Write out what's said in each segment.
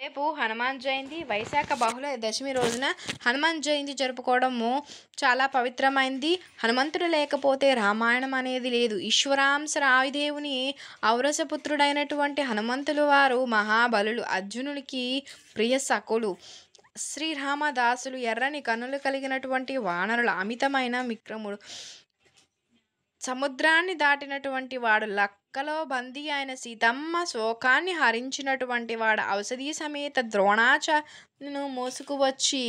రేపు హనుమాన్ జయంతి వైశాఖ బహుళ దశమి రోజున హనుమాన్ జయంతి జరుపుకోవడము చాలా పవిత్రమైంది. హనుమంతుడు లేకపోతే రామాయణం అనేది లేదు. ఈశ్వరాంశ రాయుదేవుని ఔరసపుత్రుడైనటువంటి హనుమంతులు వారు మహాబలులు, అర్జునుడికి ప్రియ సఖులు, శ్రీరామదాసులు ఎర్రని కన్నులు కలిగినటువంటి వానరులు, అమితమైన విక్రముడు, సముద్రాన్ని దాటినటువంటి వాడు, లక్కలో బందీ అయిన సీతమ్మ శోకాన్ని హరించినటువంటి వాడు, ఔషధి సమేత ద్రోణాచార్యులను మోసుకువచ్చి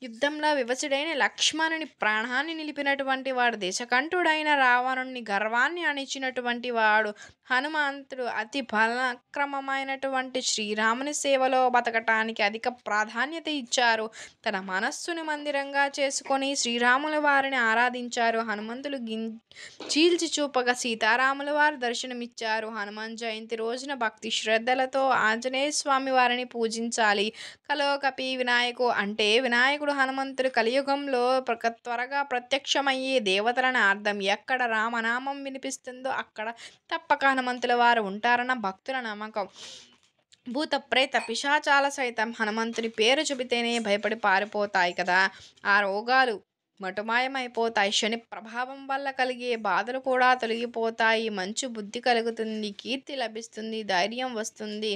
యుద్ధంలో వివసుడైన లక్ష్మణుని ప్రాణాన్ని నిలిపినటువంటి వాడు, దేశకంఠుడైన రావణుని గర్వాన్ని అణిచినటువంటి వాడు హనుమంతుడు. అతి బలక్రమమైనటువంటి శ్రీరాముని సేవలో బతకటానికి అధిక ప్రాధాన్యత ఇచ్చారు. తన మనస్సును మందిరంగా చేసుకొని శ్రీరాముల వారిని ఆరాధించారు. హనుమంతులు చీల్చి చూపగా సీతారాముల వారు దర్శనమిచ్చారు. హనుమాన్ జయంతి రోజున భక్తి శ్రద్ధలతో ఆంజనేయ స్వామి వారిని పూజించాలి. కలోకపి వినాయకు అంటే వినాయకుడు హనుమంతుడు కలియుగంలో త్వరగా ప్రత్యక్షమయ్యే దేవతలని అర్థం. ఎక్కడ రామనామం వినిపిస్తుందో అక్కడ తప్పక హనుమంతుల వారు ఉంటారన్న భక్తుల నమ్మకం. భూత ప్రేత పిశాచాల సైతం హనుమంతుని పేరు చెబితేనే భయపడి పారిపోతాయి కదా. ఆ రోగాలు మటుమాయమైపోతాయి. శని ప్రభావం వల్ల కలిగే బాధలు కూడా తొలగిపోతాయి. మంచి బుద్ధి కలుగుతుంది, కీర్తి లభిస్తుంది, ధైర్యం వస్తుంది.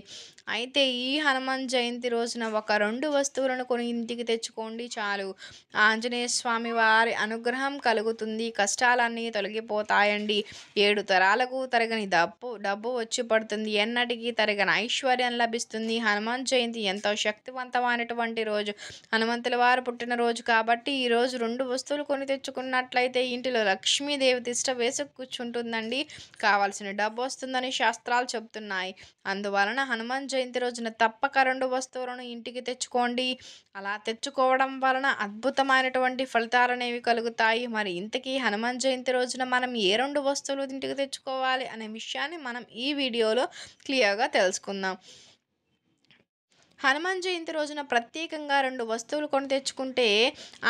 అయితే ఈ హనుమాన్ జయంతి రోజున ఒక 2 వస్తువులను కొని ఇంటికి తెచ్చుకోండి చాలు. ఆంజనేయ స్వామి వారి అనుగ్రహం కలుగుతుంది, కష్టాలన్నీ తొలగిపోతాయండి. 7 తరాలకు తరగని డబ్బు వచ్చి పడుతుంది, ఎన్నటికీ తరగని ఐశ్వర్యం లభిస్తుంది. హనుమాన్ జయంతి ఎంతో శక్తివంతమైనటువంటి రోజు, హనుమంతుల వారు పుట్టినరోజు కాబట్టి ఈరోజు 2 వస్తువులు కొని తెచ్చుకున్నట్లయితే ఇంటిలో లక్ష్మీదేవి తిష్ట వేసి కూర్చుంటుందండి. కావాల్సిన డబ్బు వస్తుందని శాస్త్రాలు చెబుతున్నాయి. అందువలన హనుమాన్ జయంతి రోజున తప్పక 2 వస్తువులను ఇంటికి తెచ్చుకోండి. అలా తెచ్చుకోవడం వలన అద్భుతమైనటువంటి ఫలితాలు అనేవి కలుగుతాయి. మరి ఇంతకీ హనుమాన్ జయంతి రోజున మనం ఏ 2 వస్తువులు ఇంటికి తెచ్చుకోవాలి అనే విషయాన్ని మనం ఈ వీడియోలో క్లియర్గా తెలుసుకుందాం. హనుమాన్ జయంతి రోజున ప్రత్యేకంగా 2 వస్తువులు కొని తెచ్చుకుంటే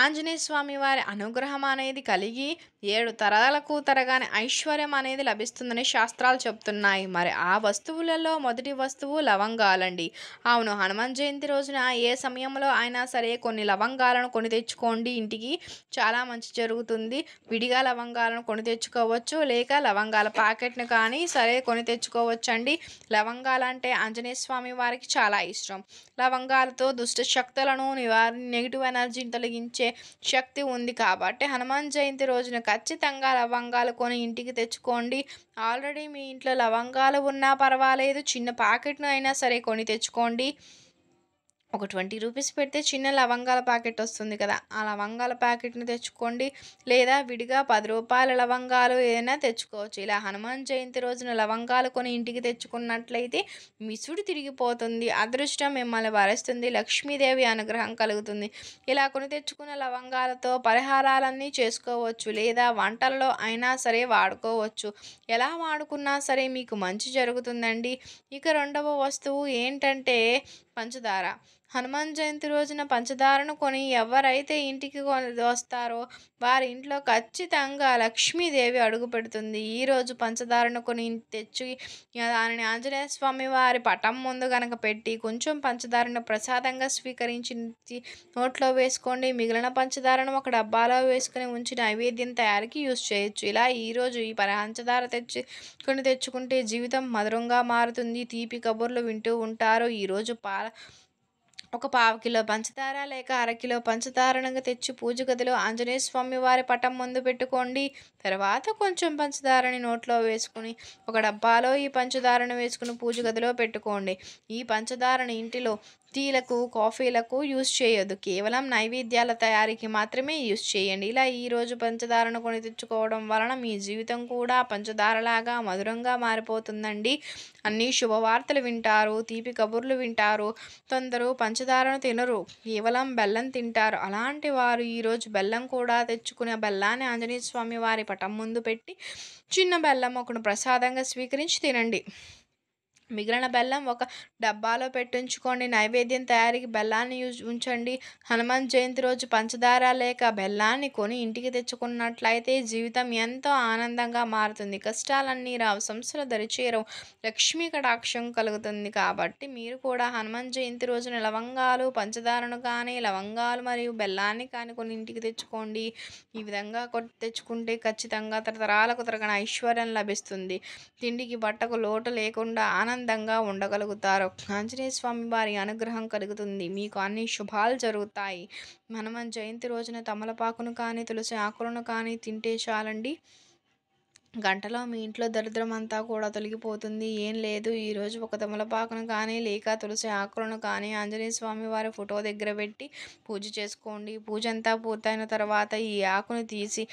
ఆంజనేయ స్వామి వారి అనుగ్రహం అనేది కలిగి 7 తరాలకు తరగానే ఐశ్వర్యం అనేది లభిస్తుందని శాస్త్రాలు చెప్తున్నాయి. మరి ఆ వస్తువులలో మొదటి వస్తువు లవంగాలండి. అవును, హనుమాన్ జయంతి రోజున ఏ సమయంలో అయినా సరే కొన్ని లవంగాలను కొని తెచ్చుకోండి, ఇంటికి చాలా మంచి జరుగుతుంది. విడిగా లవంగాలను కొని తెచ్చుకోవచ్చు, లేక లవంగాల ప్యాకెట్ను కానీ సరే కొని తెచ్చుకోవచ్చండి. లవంగాలంటే ఆంజనేయ స్వామి వారికి చాలా ఇష్టం. లవంగాలతో దుష్ట శక్తులను నెగిటివ్ ఎనర్జీని తొలగించే శక్తి ఉంది కాబట్టి హనుమాన్ జయంతి రోజున ఖచ్చితంగా లవంగాలు కొని ఇంటికి తెచ్చుకోండి. ఆల్రెడీ మీ ఇంట్లో లవంగాలు ఉన్నా పర్వాలేదు, చిన్న ప్యాకెట్ను అయినా సరే కొని తెచ్చుకోండి. ఒక 20 రూపీస్ పెడితే చిన్న లవంగాల ప్యాకెట్ వస్తుంది కదా, ఆ లవంగాల ప్యాకెట్ని తెచ్చుకోండి. లేదా విడిగా 10 రూపాయల లవంగాలు ఏదైనా తెచ్చుకోవచ్చు. ఇలా హనుమాన్ జయంతి రోజున లవంగాలు కొని ఇంటికి తెచ్చుకున్నట్లయితే మిసుడు తిరిగిపోతుంది, అదృష్టం మిమ్మల్ని వరిస్తుంది, లక్ష్మీదేవి అనుగ్రహం కలుగుతుంది. ఇలా కొని తెచ్చుకున్న లవంగాలతో పరిహారాలన్నీ చేసుకోవచ్చు, లేదా వంటల్లో అయినా సరే వాడుకోవచ్చు. ఎలా వాడుకున్నా సరే మీకు మంచి జరుగుతుందండి. ఇక 2వ వస్తువు ఏంటంటే పంచదార. హనుమాన్ జయంతి రోజున పంచదారను కొని ఎవరైతే ఇంటికి వస్తారో వారి ఇంట్లో ఖచ్చితంగా లక్ష్మీదేవి అడుగు పెడుతుంది. ఈరోజు పంచదారను కొని తెచ్చి దానిని ఆంజనేయ స్వామి వారి పటం ముందు కనుక పెట్టి కొంచెం పంచదారను ప్రసాదంగా స్వీకరించి నోట్లో వేసుకోండి. మిగిలిన పంచదారను ఒక డబ్బాలో వేసుకుని ఉంచి నైవేద్యం తయారీకి యూజ్ చేయొచ్చు. ఇలా ఈరోజు ఈ పంచదార తెచ్చుకుంటే జీవితం మధురంగా మారుతుంది. తీపి కబుర్లు వింటూ ఉంటారు. ఈరోజు ఒక 1/2 కిలో పంచదార లేక 1/2 కిలో పంచదారను తెచ్చి పూజ గదిలో ఆంజనేయ స్వామి వారి పటం ముందు పెట్టుకోండి. తర్వాత కొంచెం పంచదారని నోట్లో వేసుకుని ఒక డబ్బాలో ఈ పంచదారను వేసుకుని పూజ గదిలో పెట్టుకోండి. ఈ పంచదారని ఇంటిలో టీలకు, కాఫీలకు యూజ్ చేయొద్దు, కేవలం నైవేద్యాల తయారీకి మాత్రమే యూజ్ చేయండి. ఇలా ఈరోజు పంచదారను కొని తెచ్చుకోవడం వలన మీ జీవితం కూడా పంచదారలాగా మధురంగా మారిపోతుందండి. అన్ని శుభవార్తలు వింటారు, తీపి కబుర్లు వింటారు. కొందరు పంచదారను తినరు, కేవలం బెల్లం తింటారు. అలాంటి వారు ఈరోజు బెల్లం కూడా తెచ్చుకునే బెల్లాన్ని ఆంజనేయ స్వామి వారి పటం ముందు పెట్టి చిన్న బెల్లం ఒకను ప్రసాదంగా స్వీకరించి తినండి. మిగిలిన బెల్లం ఒక డబ్బాలో పెట్టించుకోండి. నైవేద్యం తయారీకి బెల్లాన్ని ఉంచండి. హనుమాన్ జయంతి రోజు పంచదార లేక బెల్లాన్ని కొని ఇంటికి తెచ్చుకున్నట్లయితే జీవితం ఎంతో ఆనందంగా మారుతుంది. కష్టాలన్నీ రావు, సమస్యలు దరిచేరవు, లక్ష్మీ కటాక్షం కలుగుతుంది. కాబట్టి మీరు కూడా హనుమాన్ జయంతి రోజున లవంగాలు, పంచదారను కానీ, లవంగాలు మరియు బెల్లాన్ని కానీ కొన్ని ఇంటికి తెచ్చుకోండి. ఈ విధంగా తెచ్చుకుంటే ఖచ్చితంగా తరతరాలకు తరగని ఐశ్వర్యం లభిస్తుంది. తిండికి బట్టకు లోటు లేకుండా ఆనందంగా ఉండగలుగుతారు. ఆంజనేయ స్వామి వారి అనుగ్రహం కలుగుతుంది. మీకు అన్ని శుభాలు జరుగుతాయి. హనుమాన్ జయంతి రోజున తమలపాకును కానీ, తులసి ఆకులను కానీ తింటే చాలండి, గంటలో మీ ఇంట్లో దరిద్రం అంతా కూడా తొలగిపోతుంది. ఏం లేదు, ఈరోజు ఒక తమలపాకును కానీ లేక తులసి ఆకులను కానీ ఆంజనేయ స్వామి వారి ఫోటో దగ్గర పెట్టి పూజ చేసుకోండి. పూజ అంతా పూర్తయిన తర్వాత ఈ ఆకును తీసి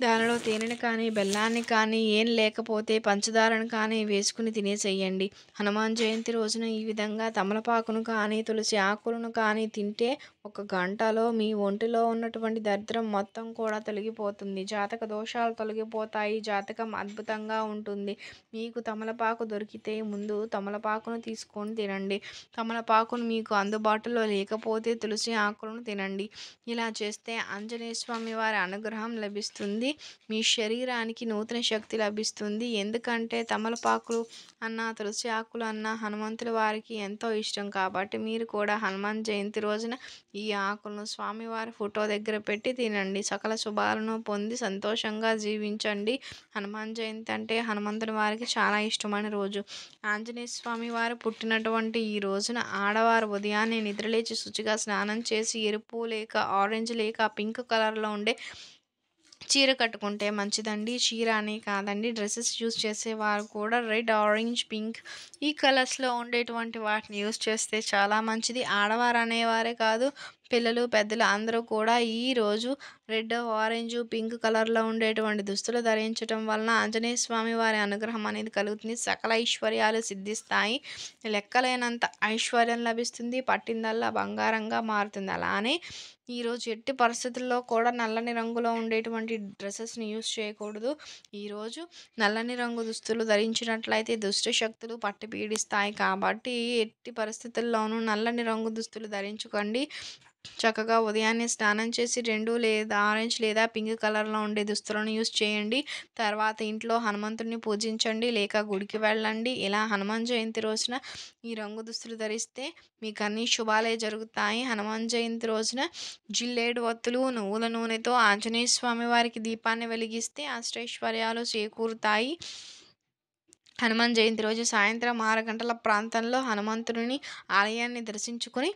దానిలో తేనెను కానీ, బెల్లాన్ని కానీ, ఏం లేకపోతే పంచదారను కానీ వేసుకుని తినేసేయండి. హనుమాన్ జయంతి రోజున ఈ విధంగా తమలపాకును కానీ, తులసి ఆకులను కానీ తింటే ఒక గంటలో మీ ఒంటిలో ఉన్నటువంటి దరిద్రం మొత్తం కూడా తొలగిపోతుంది. జాతక దోషాలు తొలగిపోతాయి. జాతకం అద్భుతంగా ఉంటుంది. మీకు తమలపాకు దొరికితే ముందు తమలపాకును తీసుకొని తినండి. తమలపాకును మీకు అందుబాటులో లేకపోతే తులసి ఆకులను తినండి. ఇలా చేస్తే ఆంజనేయ స్వామి వారి అనుగ్రహం లభిస్తుంది. మీ శరీరానికి నూతన శక్తి లభిస్తుంది. ఎందుకంటే తమలపాకులు అన్న, తులసి ఆకులు అన్న హనుమంతుల వారికి ఎంతో ఇష్టం. కాబట్టి మీరు కూడా హనుమాన్ జయంతి రోజున ఈ ఆకులను స్వామివారి ఫోటో దగ్గర పెట్టి తినండి. సకల శుభాలను పొంది సంతోషంగా జీవించండి. హనుమాన్ జయంతి అంటే హనుమంతుని వారికి చాలా ఇష్టమైన రోజు. ఆంజనేయ స్వామి వారు పుట్టినటువంటి ఈ రోజున ఆడవారు ఉదయాన్నే నిద్రలేచి శుచిగా స్నానం చేసి ఎరుపు లేక ఆరెంజ్ లేక పింక్ కలర్లో ఉండే చీర కట్టుకుంటే మంచిదండి. చీర అని కాదండి, డ్రెస్సెస్ యూస్ చేసేవారు కూడా రెడ్, ఆరెంజ్, పింక్ ఈ కలర్స్లో ఉండేటువంటి వాటిని యూస్ చేస్తే చాలా మంచిది. ఆడవారు అనేవారే కాదు, పిల్లలు, పెద్దలు అందరూ కూడా ఈరోజు రెడ్, ఆరెంజ్, పింక్ కలర్లో ఉండేటువంటి దుస్తులు ధరించడం వలన ఆంజనేయ స్వామి వారి అనుగ్రహం అనేది కలుగుతుంది. సకల ఐశ్వర్యాలు సిద్ధిస్తాయి. లెక్కలేనంత ఐశ్వర్యం లభిస్తుంది. పట్టిందల్లా బంగారంగా మారుతుంది. అలానే ఈరోజు ఎట్టి పరిస్థితుల్లో కూడా నల్లని రంగులో ఉండేటువంటి డ్రెస్సెస్ని యూస్ చేయకూడదు. ఈరోజు నల్లని రంగు దుస్తులు ధరించినట్లయితే దుష్ట శక్తులు పట్టి పీడిస్తాయి. కాబట్టి ఎట్టి పరిస్థితుల్లోనూ నల్లని రంగు దుస్తులు ధరించుకోండి. చక్కగా ఉదయాన్నే స్నానం చేసి 2 లేదా ఆరెంజ్ లేదా పింక్ కలర్లో ఉండే దుస్తులను యూస్ చేయండి. తర్వాత ఇంట్లో హనుమంతుడిని పూజించండి లేక గుడికి వెళ్ళండి. ఇలా హనుమాన్ జయంతి రోజున ఈ రంగు దుస్తులు ధరిస్తే మీకు అన్ని శుభాలే జరుగుతాయి. హనుమాన్ జయంతి రోజున జిల్లేడు ఒత్తులు, నువ్వుల నూనెతో ఆంజనేయ స్వామి వారికి దీపాన్ని వెలిగిస్తే అష్టైశ్వర్యాలు చేకూరుతాయి. హనుమాన్ జయంతి రోజు సాయంత్రం 6 గంటల ప్రాంతంలో హనుమంతుడిని ఆలయాన్ని దర్శించుకుని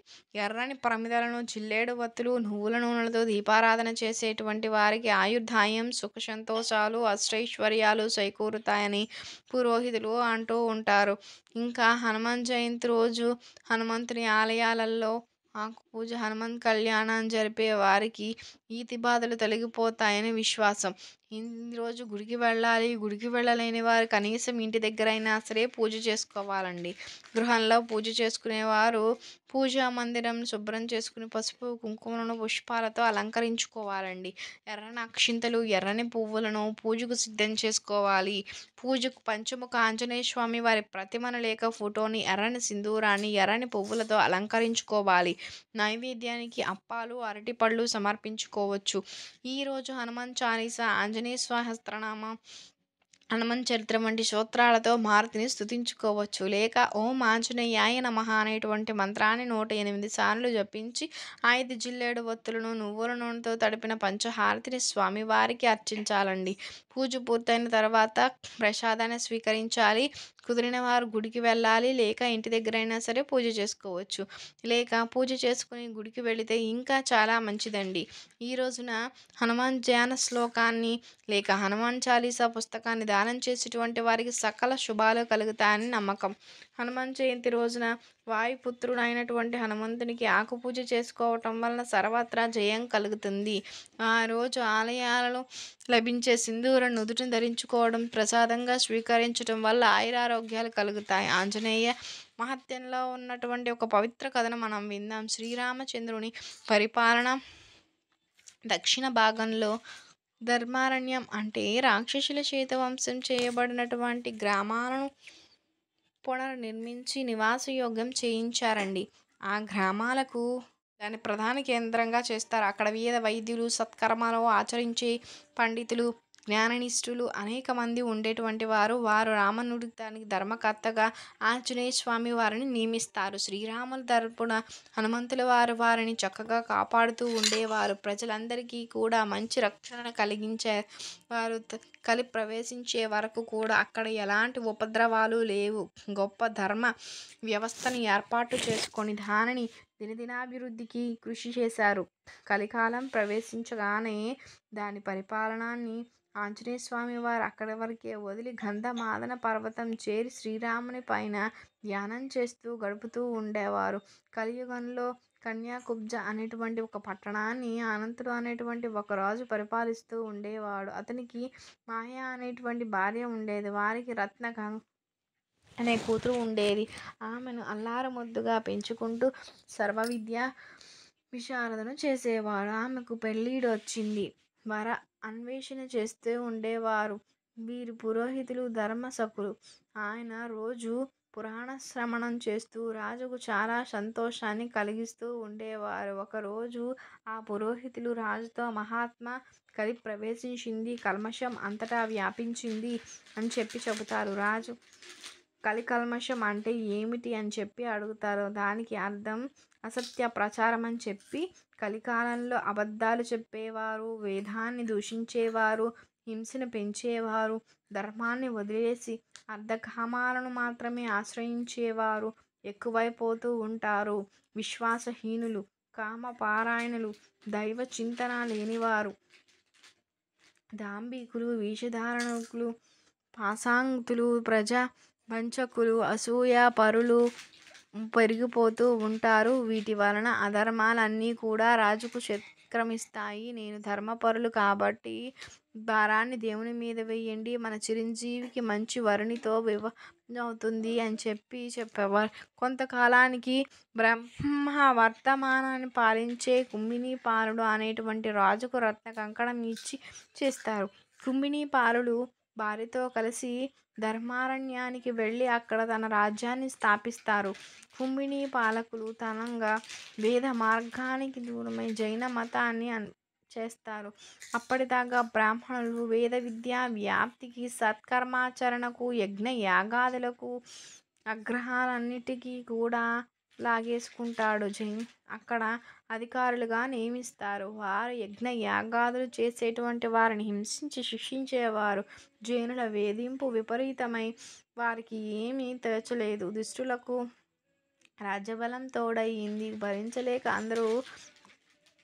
ఎర్రని ప్రమిదలను, జిల్లేడు వత్తులు, నువ్వుల నూనెలతో దీపారాధన చేసేటువంటి వారికి ఆయుర్దాయం, సుఖ సంతోషాలు, అష్టైశ్వర్యాలు చేకూరుతాయని పురోహితులు అంటూ ఉంటారు. ఇంకా హనుమాన్ జయంతి రోజు హనుమంతుని ఆలయాలలో ఆకు పూజ, హనుమాన్ కళ్యాణం జరిపే వారికి ఈతి బాధలు తొలగిపోతాయని విశ్వాసం. ఈరోజు గుడికి వెళ్ళాలి, గుడికి వెళ్ళలేని వారు కనీసం ఇంటి దగ్గరైనా సరే పూజ చేసుకోవాలండి. గృహంలో పూజ చేసుకునేవారు పూజా మందిరం శుభ్రం చేసుకుని పసుపు, కుంకుమలను, పుష్పాలతో అలంకరించుకోవాలండి. ఎర్రని అక్షింతలు, ఎర్రని పువ్వులను పూజకు సిద్ధం చేసుకోవాలి. పూజకు పంచముఖ ఆంజనేయ స్వామి వారి ప్రతిమను లేక ఫోటోని, ఎర్రని సింధూరాన్ని, ఎర్రని పువ్వులతో అలంకరించుకోవాలి. నైవేద్యానికి అప్పాలు, అరటిపళ్ళు సమర్పించుకోవచ్చు. ఈరోజు హనుమాన్ చాలీసా, ఆంజనేయ సహస్రనామం, హనుమన్ చరిత్ర వంటి స్తోత్రాలతో మారుతిని స్తుతించుకోవచ్చు. లేక ఓం ఆంజనేయాయ నమః అనేటువంటి మంత్రాన్ని 108 సార్లు జపించి 5 జిల్లేడు ఒత్తులను నువ్వుల నూనెతో తడిపిన పంచహారతిని స్వామివారికి అర్చించాలండి. పూజ పూర్తయిన తర్వాత ప్రసాదాన్ని స్వీకరించాలి. కుదిరిన వారు గుడికి వెళ్ళాలి లేక ఇంటి దగ్గరైనా సరే పూజ చేసుకోవచ్చు. లేక పూజ చేసుకుని గుడికి వెళితే ఇంకా చాలా మంచిదండి. ఈ రోజున హనుమాన్ ధ్యాన శ్లోకాన్ని లేక హనుమాన్ చాలీసా పుస్తకాన్ని దానం చేసేటువంటి వారికి సకల శుభాలు కలుగుతాయని నమ్మకం. హనుమాన్ జయంతి రోజున వాయుపుత్రుడైనటువంటి హనుమంతునికి ఆకుపూజ చేసుకోవటం వలన సర్వత్రా జయం కలుగుతుంది. ఆ రోజు ఆలయాలలో లభించే సింధూరం నుదుటిని ధరించుకోవడం, ప్రసాదంగా స్వీకరించడం వల్ల ఆయురారోగ్యాలు కలుగుతాయి. ఆంజనేయ మహత్యంలో ఉన్నటువంటి ఒక పవిత్ర కథను మనం విందాం. శ్రీరామచంద్రుని పరిపాలన దక్షిణ భాగంలో ధర్మారణ్యం అంటే రాక్షసుల చేత వంశం చేయబడినటువంటి గ్రామాలను పునర్నిర్మించి నివాసయోగ్యం చేయించారండి. ఆ గ్రామాలకు దాని ప్రధాన కేంద్రంగా చేస్తారు. అక్కడ వేద వైద్యులు, సత్కర్మలు ఆచరించే పండితులు, జ్ఞాననిష్ఠులు అనేక మంది ఉండేటువంటి వారు. వారు రామనుడి దానికి ధర్మకర్తగా ఆంజనేయ స్వామి వారిని నియమిస్తారు. శ్రీరాముల తరపున హనుమంతుల వారు వారిని చక్కగా కాపాడుతూ ఉండేవారు. ప్రజలందరికీ కూడా మంచి రక్షణ కలిగించే వారు. కలి ప్రవేశించే వరకు కూడా అక్కడ ఎలాంటి ఉపద్రవాలు లేవు. గొప్ప ధర్మ వ్యవస్థను ఏర్పాటు చేసుకొని దానిని దినదినాభివృద్ధికి కృషి చేశారు. కలికాలం ప్రవేశించగానే దాని పరిపాలనాన్ని ఆంజనేయ స్వామి వారు అక్కడి వరకే వదిలి గంధమాదన పర్వతం చేరి శ్రీరాముని పైన ధ్యానం చేస్తూ గడుపుతూ ఉండేవారు. కలియుగంలో కన్యాకుబ్జ అనేటువంటి ఒక పట్టణాన్ని అనంతుడు అనేటువంటి ఒక రాజు పరిపాలిస్తూ ఉండేవాడు. అతనికి మాయ అనేటువంటి భార్య ఉండేది. వారికి అనే కూతురు ఉండేది. ఆమెను అల్లారముద్దుగా పెంచుకుంటూ సర్వ విద్య విశారదను చేసేవాడు. ఆమెకు పెళ్ళిడొచ్చింది. వర అన్వేషణ చేస్తూ ఉండేవారు వీరి పురోహితులు, ధర్మసకులు. ఆయన రోజు పురాణ శ్రవణం చేస్తూ రాజుకు చాలా సంతోషాన్ని కలిగిస్తూ ఉండేవారు. ఒకరోజు ఆ పురోహితులు రాజుతో మహాత్మా కలి ప్రవేశించింది, కల్మషం అంతటా వ్యాపించింది అని చెబుతారు. రాజు కలికల్మషం అంటే ఏమిటి అని చెప్పి అడుగుతారు. దానికి అర్థం అసత్య ప్రచారం అని చెప్పి, కలికాలంలో అబద్ధాలు చెప్పేవారు, వేదాన్ని దూషించేవారు, హింసను పెంచేవారు, ధర్మాన్ని వదిలేసి అర్ధకామాలను మాత్రమే ఆశ్రయించేవారు ఎక్కువైపోతూ ఉంటారు. విశ్వాసహీనులు, కామపారాయణులు, దైవ చింతన లేనివారు, దాంభికులు, వేషధారణకులు, పాసాంగుతులు, ప్రజా వంచకులు, అసూయ పరులు పెరిగిపోతూ ఉంటారు. వీటి వలన అధర్మాలన్నీ కూడా రాజుకు చక్రమిస్తాయి. నేను ధర్మపరులు కాబట్టి భారాన్ని దేవుని మీద వేయండి, మన చిరంజీవికి మంచి వరునితో వివాహం అవుతుంది అని చెప్పేవారు. కొంతకాలానికి బ్రహ్మ వర్తమానాన్ని పాలించే కుంభినీపాలుడు అనేటువంటి రాజుకు రత్న కంకణం ఇచ్చి చేస్తారు. కుంభినీపాలుడు భార్యతో కలిసి ధర్మారణ్యానికి వెళ్ళి అక్కడ తన రాజ్యాన్ని స్థాపిస్తారు. కుంభినీ పాలకులు తనంగా వేద మార్గానికి దూరమై జైన మతాన్ని చేస్తారు. అప్పటిదాకా బ్రాహ్మణులు వేద విద్యా వ్యాప్తికి, సత్కర్మాచరణకు, యజ్ఞ యాగాదులకు, అగ్రహాలన్నిటికీ కూడా లాగేసుకుంటాడు. అక్కడ అధికారులుగా నియమిస్తారు. వారు యజ్ఞ యాగాదులు చేసేటువంటి వారిని హింసించి శిక్షించేవారు. జైనుల వేధింపు విపరీతమై వారికి ఏమీ తోచలేదు. దుష్టులకు రాజ్యబలం తోడయింది. భరించలేక అందరూ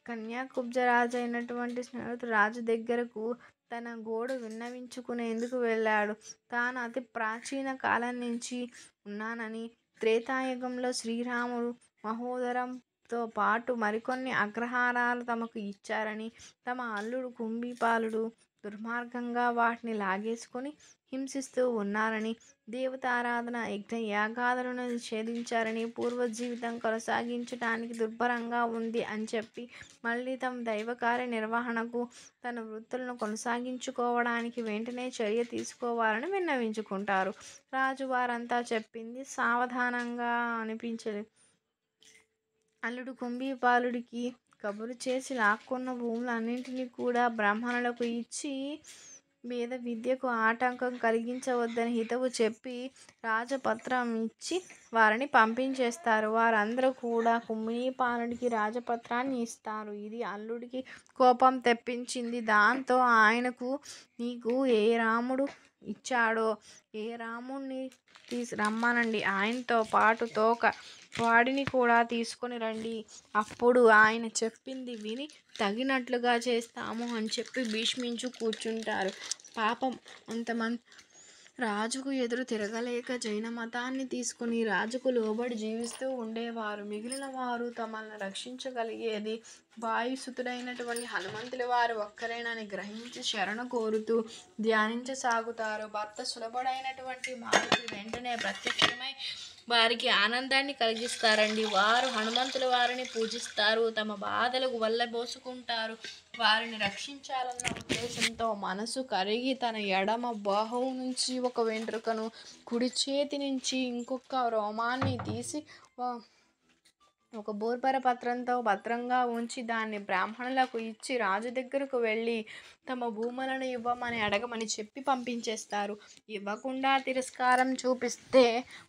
కన్యాకుబ్జరాజు అయినటువంటి స్నేహితుడు రాజు దగ్గరకు తన గోడు విన్నవించుకునేందుకు వెళ్ళాడు. తాను అతి ప్రాచీన కాలం నుంచి ఉన్నానని, త్రేతాయుగంలో శ్రీరాముడు మహోదరంతో పాటు మరికొన్ని అగ్రహారాలు తమకు ఇచ్చారని, తమ అల్లుడు కుంభిపాలుడు దుర్మార్గంగా వాటిని లాగేసుకొని హింసిస్తూ ఉన్నారని, దేవతారాధన యజ్ఞ యాగాదులను నిషేధించారని, పూర్వ జీవితం కొనసాగించడానికి దుర్భరంగా ఉంది అని చెప్పి మళ్ళీ తమ దైవకార్య నిర్వహణకు, తన వృత్తులను కొనసాగించుకోవడానికి వెంటనే చర్య తీసుకోవాలని విన్నవించుకుంటారు. రాజు వారంతా చెప్పింది సావధానంగా అనిపించలేదు. అల్లుడు కుంభిపాలుడికి కబురు చేసి లాక్కున్న భూములన్నింటినీ కూడా బ్రాహ్మణులకు ఇచ్చి వేద విద్యకు ఆటంకం కలిగించవద్దని హితవు చెప్పి రాజపత్రం ఇచ్చి వారిని పంపించేస్తారు. వారందరూ కూడా కుంభినీపాలుడికి రాజపత్రాన్ని ఇస్తారు. ఇది అల్లుడికి కోపం తెప్పించింది. దాంతో ఆయనకు నీకు ఏ రాముడు ఇచ్చాడో ఏ రాముణ్ణి రమ్మనండి, ఆయనతో పాటు తోక వాడిని కూడా తీసుకొని రండి, అప్పుడు ఆయన చెప్పింది విని తగినట్లుగా చేస్తాము అని చెప్పి భీష్మించు కూర్చుంటారు. పాపం అంతమంది రాజుకు ఎదురు తిరగలేక జైన మతాన్ని తీసుకుని రాజుకు లోబడి జీవిస్తూ ఉండేవారు. మిగిలిన వారు తమను రక్షించగలిగేది వాయుసుతుడైనటువంటి హనుమంతుల వారు ఒక్కరేనని గ్రహించి శరణు కోరుతూ ధ్యానించసాగుతారు. భర్త సులభుడైనటువంటి మారుతి వెంటనే ప్రత్యక్షమై వారికి ఆనందాన్ని కలిగిస్తారండి. వారు హనుమంతుల వారిని పూజిస్తారు. తమ బాధలకు వల్లబోసుకుంటారు. వారిని రక్షించాలన్న ఉద్దేశంతో మనసు కరిగి తన ఎడమ బాహువు నుంచి ఒక వెంట్రుకను, కుడి చేతి నుంచి ఇంకొక రోమాన్ని తీసి ఒక బూర్పర పత్రంతో భద్రంగా ఉంచి దాన్ని బ్రాహ్మణులకు ఇచ్చి రాజు దగ్గరకు వెళ్ళి తమ భూములను ఇవ్వమని అడగమని చెప్పి పంపించేస్తారు. ఇవ్వకుండా తిరస్కారం చూపిస్తే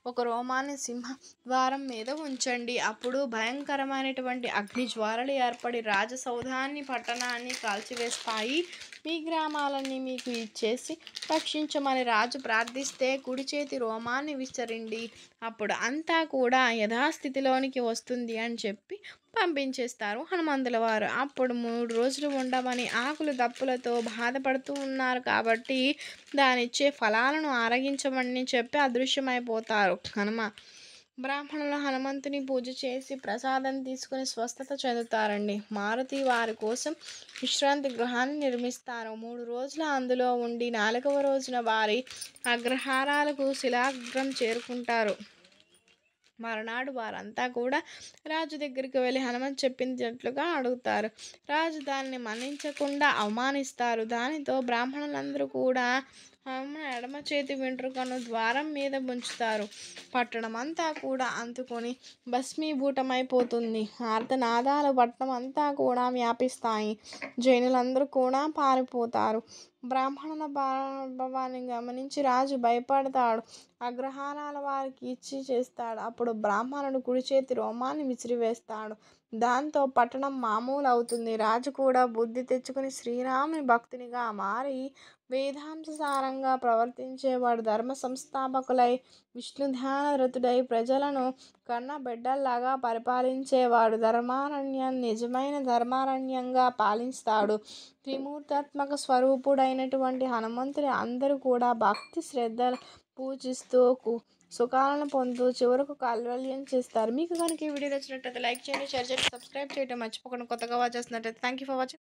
ఒక రోమాన్ని సింహద్వారం మీద ఉంచండి. అప్పుడు భయంకరమైనటువంటి అగ్ని జ్వాలలు ఏర్పడి రాజసౌధాన్ని, పట్టణాన్ని కాల్చివేస్తాయి. మీ గ్రామాలన్నీ మీకు ఇచ్చేసి రక్షించమని రాజు ప్రార్థిస్తే కుడి చేతి రోమాన్ని విసరండి. అప్పుడు అంతా కూడా యథాస్థితిలోనికి వస్తుంది అని చెప్పి పంపించేస్తారు హనుమంతుల వారు. అప్పుడు 3 రోజులు ఉండమని ఆకులు దప్పులతో బాధపడుతూ ఉన్నారు కాబట్టి దానిచ్చే ఫలాలను ఆరగించమని చెప్పి అదృశ్యమైపోతారు హనుమ. బ్రాహ్మణులు హనుమంతుని పూజ చేసి ప్రసాదం తీసుకుని స్వస్థత చెందుతారండి. మారుతి వారి కోసం విశ్రాంతి గృహాన్ని నిర్మిస్తారు. 3 రోజులు అందులో ఉండి 4వ రోజున వారి అగ్రహారాలకు శిలాగ్రం చేరుకుంటారు. మరునాడు వారంతా కూడా రాజు దగ్గరికి వెళ్ళి హనుమంత్ చెప్పినట్లుగా అడుగుతారు. రాజు దాన్ని మన్నించకుండా అవమానిస్తారు. దానితో బ్రాహ్మణులందరూ కూడా హనుమ ఎడమ చేతి వెంట్రుకను ద్వారం మీద ఉంచుతారు. పట్టణం అంతా కూడా అంతుకొని భస్మీభూతమైపోతుంది. ఆర్తనాదాలు పట్టణం అంతా కూడా వ్యాపిస్తాయి. జైనులందరూ కూడా పారిపోతారు. బ్రాహ్మణుల భావాన్ని గమనించి రాజు భయపడతాడు. అగ్రహారాల వారికి ఇచ్చి చేస్తాడు. అప్పుడు బ్రాహ్మణుడు కుడి చేతి రోమాన్ని విసిరివేస్తాడు. దాంతో పట్టణం మామూలు అవుతుంది. రాజు కూడా బుద్ధి తెచ్చుకుని శ్రీరాముని భక్తునిగా మారి వేదాంశసారంగా ప్రవర్తించేవాడు. ధర్మ సంస్థాపకులై విష్ణుధ్యాన రతుడై ప్రజలను కన్న బిడ్డల్లాగా పరిపాలించేవాడు. ధర్మారణ్యాన్ని నిజమైన ధర్మారణ్యంగా పాలిస్తాడు. త్రిమూర్తాత్మక స్వరూపుడైనటువంటి హనుమంతుని అందరూ కూడా భక్తి శ్రద్ధలు పూజిస్తూ సుఖాలను పొందుతూ చివరకు కైవల్యం చేస్తారు. మీకు కనుక ఈ వీడియో నచ్చినట్లయితే లైక్ చేయండి, షేర్ చేయండి, సబ్స్క్రైబ్ చేయడం మర్చిపోకుండా. కొత్తగా వాచ్ చేస్తున్నట్లయితే థ్యాంక్ యూ ఫర్ వాచింగ్.